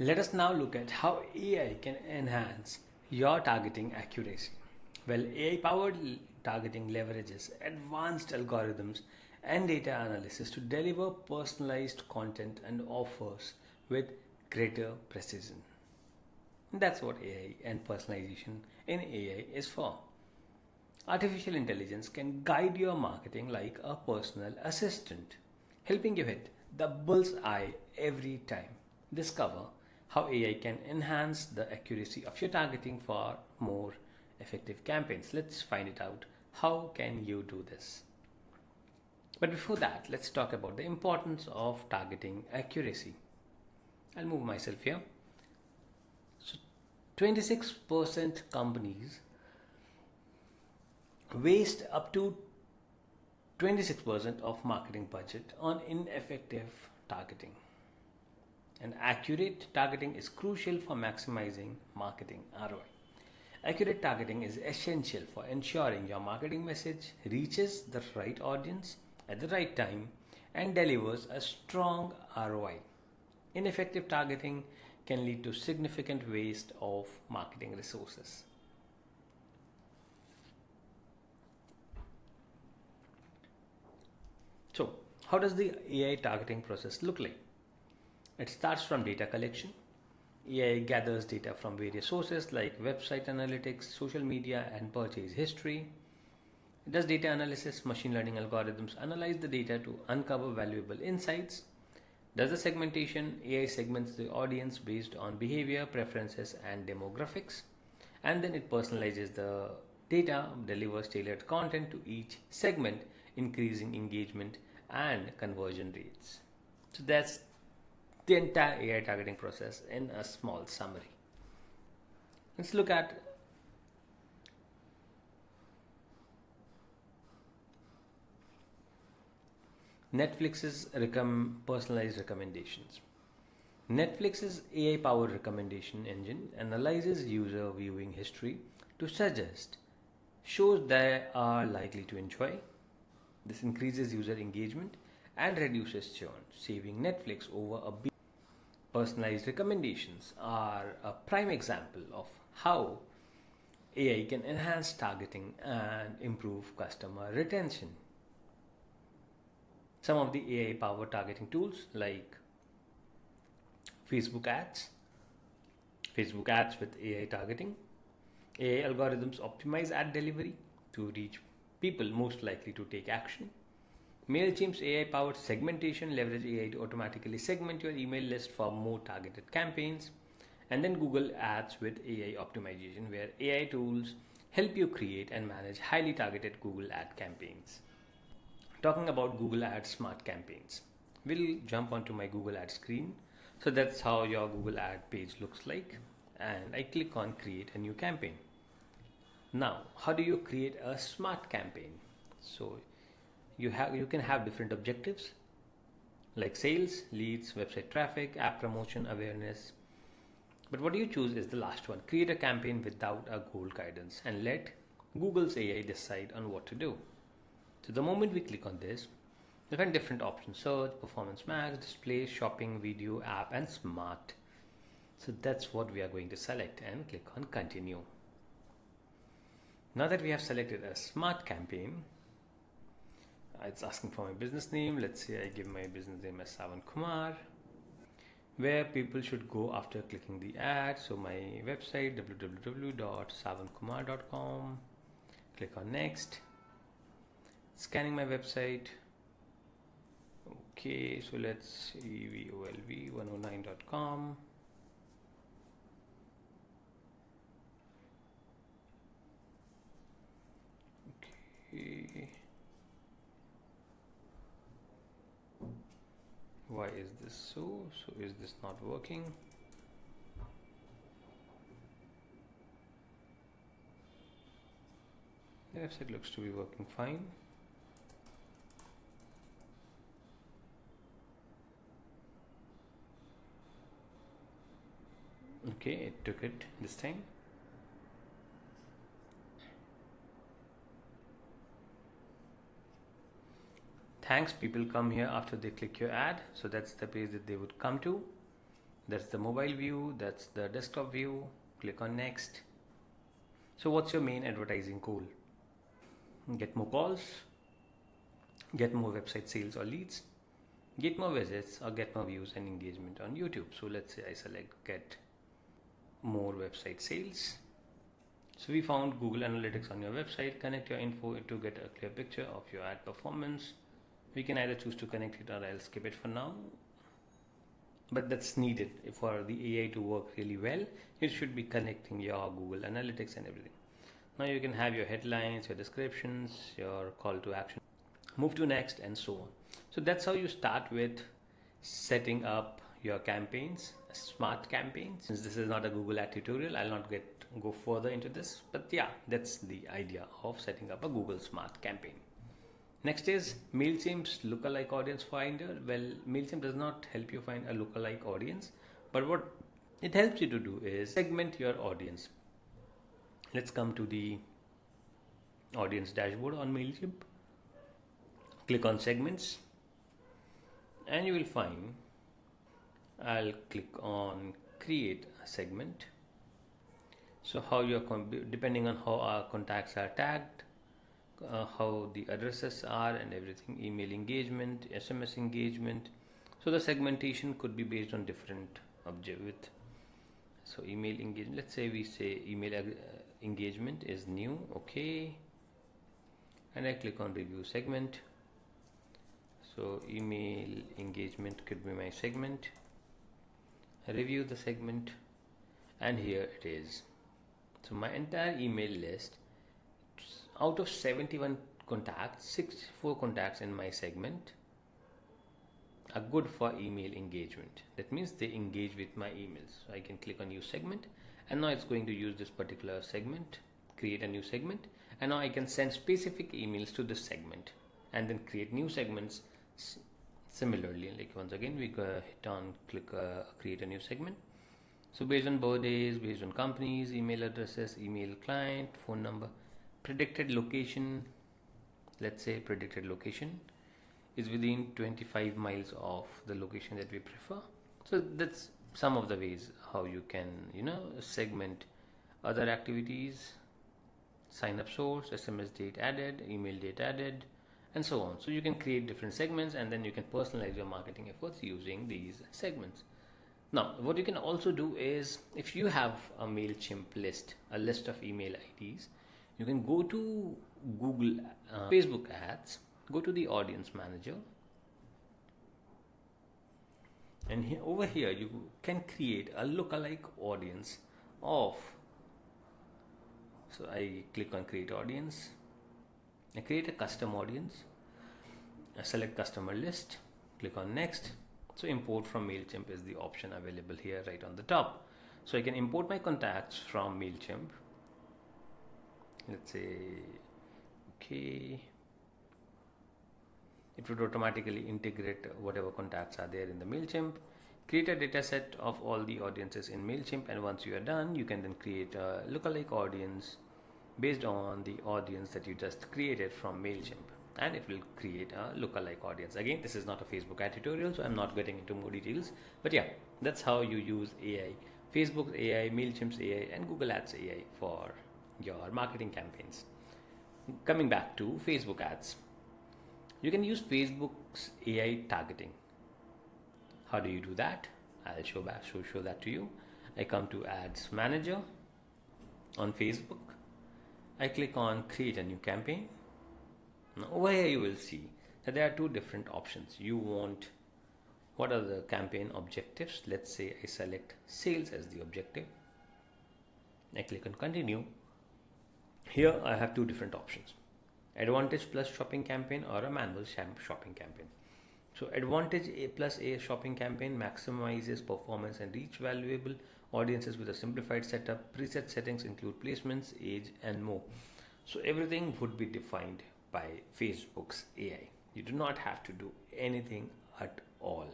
Let us now look at how AI can enhance your targeting accuracy. Well, AI powered targeting leverages advanced algorithms and data analysis to deliver personalized content and offers with greater precision. That's what AI and personalization in AI is for. Artificial intelligence can guide your marketing like a personal assistant, helping you hit the bull's eye every time. Discover how AI can enhance the accuracy of your targeting for more effective campaigns. Let's find it out. How can you do this? But before that, let's talk about the importance of targeting accuracy. I'll move myself here. So 26% companies waste up to 26% of marketing budget on ineffective targeting. And accurate targeting is crucial for maximizing marketing ROI. Accurate targeting is essential for ensuring your marketing message reaches the right audience at the right time and delivers a strong ROI. Ineffective targeting can lead to significant waste of marketing resources. So, how does the AI targeting process look like? It starts from data collection. AI gathers data from various sources like website analytics, social media, and purchase history. It does data analysis. Machine learning algorithms analyze the data to uncover valuable insights. Does the segmentation. AI segments the audience based on behavior, preferences, and demographics. And then it personalizes the data, delivers tailored content to each segment, increasing engagement and conversion rates. So that's the entire AI targeting process in a small summary. Let's look at Netflix's personalized recommendations. Netflix's AI powered recommendation engine analyzes user viewing history to suggest shows they are likely to enjoy. This increases user engagement and reduces churn, saving Netflix over a billion. Personalized recommendations are a prime example of how AI can enhance targeting and improve customer retention. Some of the AI powered targeting tools like Facebook ads with AI targeting. AI algorithms optimize ad delivery to reach people most likely to take action. MailChimp's AI-powered segmentation leverage AI to automatically segment your email list for more targeted campaigns. And then Google Ads with AI optimization, where AI tools help you create and manage highly targeted Google ad campaigns. Talking about Google Ads smart campaigns, we'll jump onto my Google Ads screen. So that's how your Google Ad page looks like. And I click on create a new campaign. Now, how do you create a smart campaign? So you can have different objectives like sales, leads, website traffic, app promotion, awareness. But what you choose is the last one. Create a campaign without a goal guidance and let Google's AI decide on what to do. So the moment we click on this, we find different options: search, performance max, display, shopping, video, app, and smart. So that's what we are going to select and click on continue. Now that we have selected a smart campaign, it's asking for my business name. Let's say I give my business name as Sawan Kumar, where people should go after clicking the ad. So my website www.sawankumar.com. Click on next. Scanning my website. Okay, so let's see volv109.com. Okay. Why is this so? So is this not working? The website looks to be working fine. Okay, it took it this time. Thanks, people come here after they click your ad. So that's the page that they would come to. That's the mobile view, that's the desktop view. Click on next. So what's your main advertising goal? Get more calls, get more website sales or leads, get more visits, or get more views and engagement on YouTube. So let's say I select get more website sales. So we found Google Analytics on your website. Connect your info to get a clear picture of your ad performance. We can either choose to connect it or I'll skip it for now. But that's needed for the AI to work really well. It should be connecting your Google Analytics and everything. Now you can have your headlines, your descriptions, your call to action. Move to next and so on. So that's how you start with setting up your campaigns, smart campaigns. Since this is not a Google ad tutorial, I'll not go further into this. But yeah, that's the idea of setting up a Google Smart campaign. Next is MailChimp's lookalike audience finder. Well, MailChimp does not help you find a lookalike audience, but what it helps you to do is segment your audience. Let's come to the audience dashboard on MailChimp. Click on segments and you will find, I'll click on create a segment. So how you're depending on how our contacts are tagged, how the addresses are and everything, email engagement, SMS engagement. So the segmentation could be based on different object. So email engagement, let's say we say email engagement is new, okay, and I click on review segment. So email engagement could be my segment. I review the segment and here it is. So my entire email list, out of 71 contacts, 64 contacts in my segment are good for email engagement. That means they engage with my emails. So I can click on new segment and now it's going to use this particular segment, create a new segment, and now I can send specific emails to this segment and then create new segments similarly. Like once again we go hit on click create a new segment. So based on birthdays, based on companies, email addresses, email client, phone number, predicted location, let's say predicted location is within 25 miles of the location that we prefer. So that's some of the ways how you can segment other activities, sign up source, SMS date added, email date added, and so on. So you can create different segments and then you can personalize your marketing efforts using these segments. Now what you can also do is, if you have a MailChimp list, a list of email IDs, you can go to Google Facebook ads, go to the audience manager, and over here you can create a lookalike audience of, so I click on create audience, I create a custom audience, I select customer list, click on next. So import from MailChimp is the option available here right on the top. So I can import my contacts from MailChimp. Let's say, okay, it would automatically integrate whatever contacts are there in the MailChimp, create a data set of all the audiences in MailChimp, and once you are done, you can then create a lookalike audience based on the audience that you just created from MailChimp, and it will create a lookalike audience. Again, this is not a Facebook ad tutorial, so I'm not getting into more details, but yeah, that's how you use AI, Facebook's AI, MailChimp's AI, and Google Ads AI for your marketing campaigns. Coming back to Facebook ads, you can use Facebook's AI targeting. How do you do that? I'll show that to you. I come to Ads Manager on Facebook. I click on create a new campaign. Now over here you will see that there are two different options. You want, what are the campaign objectives? Let's say I select sales as the objective. I click on continue. Here I have two different options: Advantage plus shopping campaign or a manual shopping campaign. So Advantage plus a shopping campaign maximizes performance and reach valuable audiences with a simplified setup. Preset settings include placements, age, and more. So everything would be defined by Facebook's AI. You do not have to do anything at all.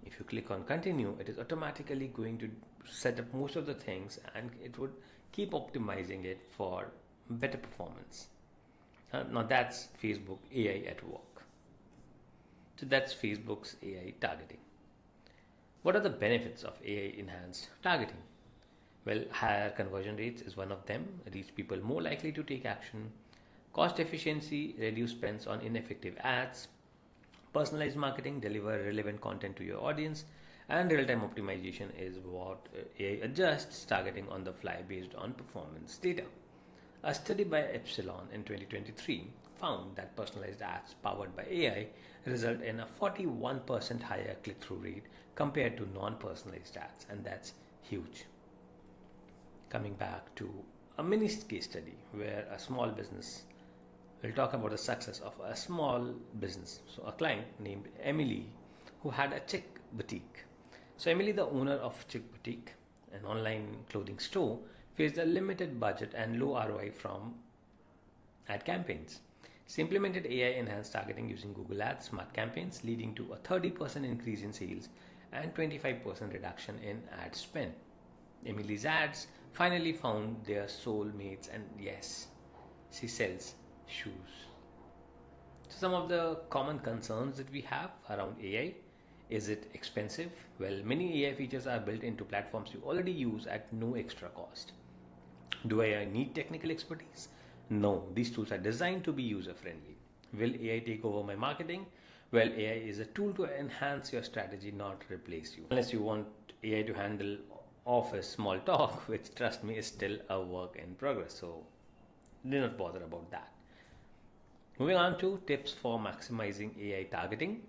If you click on continue, it is automatically going to set up most of the things and it would keep optimizing it for better performance. Now that's Facebook AI at work. So that's Facebook's AI targeting. What are the benefits of AI enhanced targeting? Well, higher conversion rates is one of them. Reach people more likely to take action. Cost efficiency, reduce spends on ineffective ads. Personalized marketing, deliver relevant content to your audience. And real-time optimization is what AI adjusts targeting on the fly based on performance data. A study by Epsilon in 2023 found that personalized ads powered by AI result in a 41% higher click-through rate compared to non-personalized ads, and that's huge. Coming back to a mini case study where a small business, we'll talk about the success of a small business. So a client named Emily who had a chick boutique. So Emily, the owner of Chick Boutique, an online clothing store, faced a limited budget and low ROI from ad campaigns. She implemented AI enhanced targeting using Google Ads smart campaigns, leading to a 30% increase in sales and 25% reduction in ad spend. Emily's ads finally found their soulmates, and yes, she sells shoes. So some of the common concerns that we have around AI: is it expensive? Well, many AI features are built into platforms you already use at no extra cost. Do I need technical expertise? No, these tools are designed to be user friendly. Will AI take over my marketing? Well, AI is a tool to enhance your strategy, not replace you. Unless you want AI to handle office small talk, which trust me is still a work in progress. So do not bother about that. Moving on to tips for maximizing AI targeting.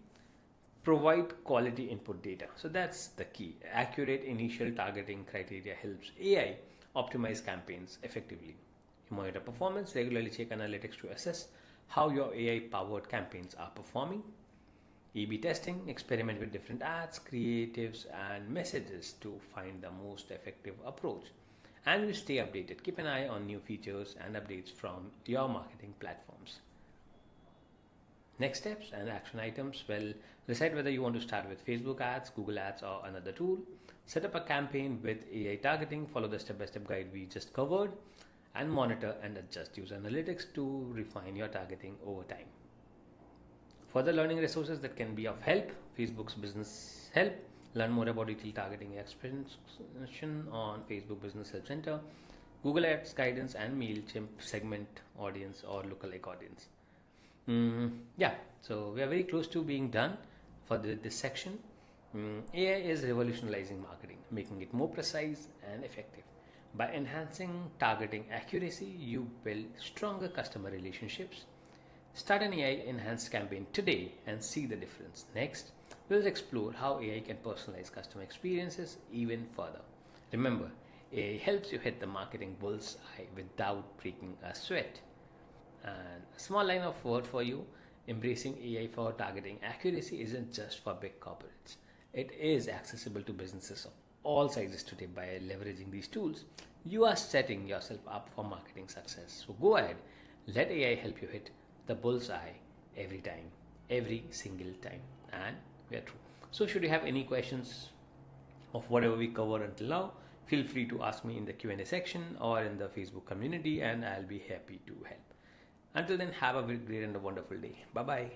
Provide quality input data. So that's the key. Accurate initial targeting criteria helps AI optimize campaigns effectively. Monitor performance, regularly check analytics to assess how your AI powered campaigns are performing. A/B testing, experiment with different ads, creatives, and messages to find the most effective approach. And we stay updated. Keep an eye on new features and updates from your marketing platforms. Next steps and action items. Well, decide whether you want to start with Facebook ads, Google ads, or another tool. Set up a campaign with AI targeting. Follow the step-by-step guide we just covered, and monitor and adjust. Use analytics to refine your targeting over time. Further learning resources that can be of help: Facebook's Business Help. Learn more about detailed targeting expansion on Facebook Business Help Center, Google Ads guidance, and MailChimp segment audience or lookalike audience. Yeah, so we are very close to being done for this section. AI is revolutionizing marketing, making it more precise and effective. By enhancing targeting accuracy, you build stronger customer relationships. Start an AI enhanced campaign today and see the difference. Next, we'll explore how AI can personalize customer experiences even further. Remember, AI helps you hit the marketing bullseye without breaking a sweat. And a small line of word for you: embracing AI for targeting accuracy isn't just for big corporates. It is accessible to businesses of all sizes today. By leveraging these tools, you are setting yourself up for marketing success. So go ahead, let AI help you hit the bullseye every time, every single time. And we are true. So should you have any questions of whatever we covered until now, feel free to ask me in the Q&A section or in the Facebook community, and I'll be happy to help. Until then, have a very great and a wonderful day. Bye-bye.